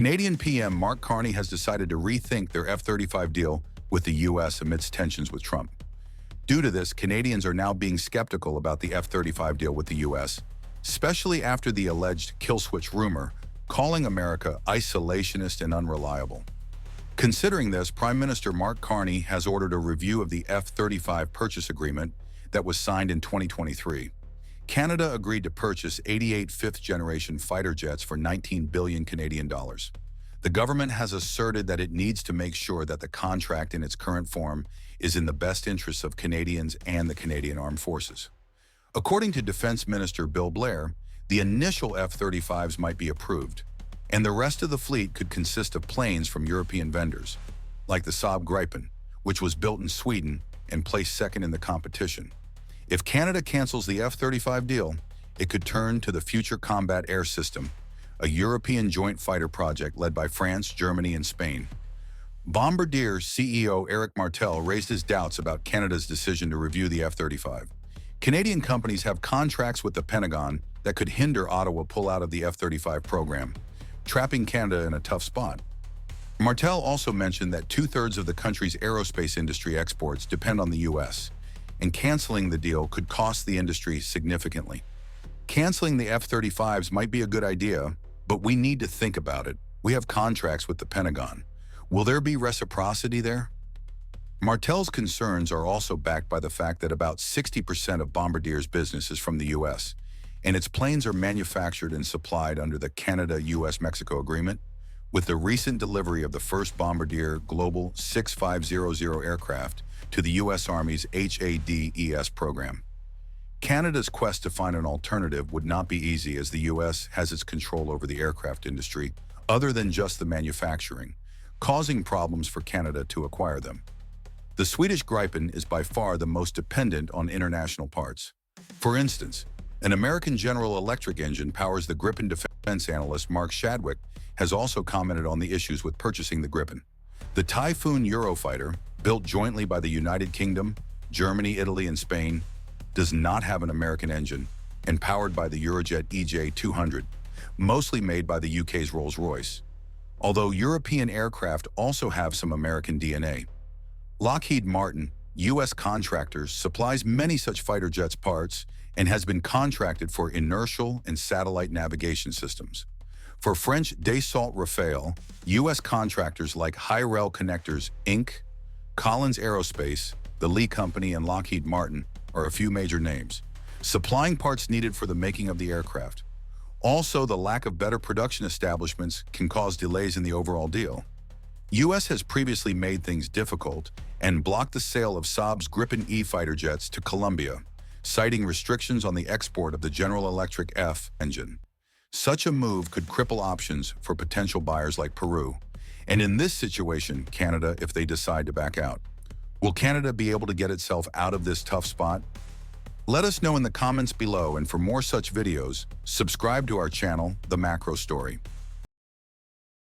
Canadian PM Mark Carney has decided to rethink their F-35 deal with the U.S. amidst tensions with Trump. Due to this, Canadians are now being skeptical about the F-35 deal with the U.S., especially after the alleged kill switch rumor, calling America isolationist and unreliable. Considering this, Prime Minister Mark Carney has ordered a review of the F-35 purchase agreement that was signed in 2023. Canada agreed to purchase 88 fifth-generation fighter jets for 19 billion Canadian dollars. The government has asserted that it needs to make sure that the contract in its current form is in the best interests of Canadians and the Canadian Armed Forces. According to Defense Minister Bill Blair, the initial F-35s might be approved, and the rest of the fleet could consist of planes from European vendors, like the Saab Gripen, which was built in Sweden and placed second in the competition. If Canada cancels the F-35 deal, it could turn to the Future Combat Air System, a European joint fighter project led by France, Germany, and Spain. Bombardier CEO Eric Martel raised his doubts about Canada's decision to review the F-35. Canadian companies have contracts with the Pentagon that could hinder Ottawa pull out of the F-35 program, trapping Canada in a tough spot. Martel also mentioned that two-thirds of the country's aerospace industry exports depend on the U.S., and canceling the deal could cost the industry significantly. Canceling the F-35s might be a good idea, but we need to think about it. We have contracts with the Pentagon. Will there be reciprocity there? Martel's concerns are also backed by the fact that about 60% of Bombardier's business is from the U.S., and its planes are manufactured and supplied under the Canada-US-Mexico Agreement. With the recent delivery of the first Bombardier Global 6500 aircraft to the U.S. Army's HADES program. Canada's quest to find an alternative would not be easy, as the U.S. has its control over the aircraft industry other than just the manufacturing, causing problems for Canada to acquire them. The Swedish Gripen is by far the most dependent on international parts. For instance, an American General Electric engine powers the Gripen. Defense analyst Mark Shadwick has also commented on the issues with purchasing the Gripen. The Typhoon Eurofighter, built jointly by the United Kingdom, Germany, Italy, and Spain, does not have an American engine and powered by the Eurojet EJ200, mostly made by the UK's Rolls-Royce. Although European aircraft also have some American DNA. Lockheed Martin, U.S. contractors, supplies many such fighter jets parts and has been contracted for inertial and satellite navigation systems. For French Dassault Rafale, U.S. contractors like Hi-Rel Connectors, Inc., Collins Aerospace, the Lee Company, and Lockheed Martin are a few major names, supplying parts needed for the making of the aircraft. Also, the lack of better production establishments can cause delays in the overall deal. U.S. has previously made things difficult and blocked the sale of Saab's Gripen E fighter jets to Colombia, citing restrictions on the export of the General Electric F engine. Such a move could cripple options for potential buyers like Peru, and in this situation, Canada, if they decide to back out. Will Canada be able to get itself out of this tough spot? Let us know in the comments below, and for more such videos, subscribe to our channel, The Macro Story.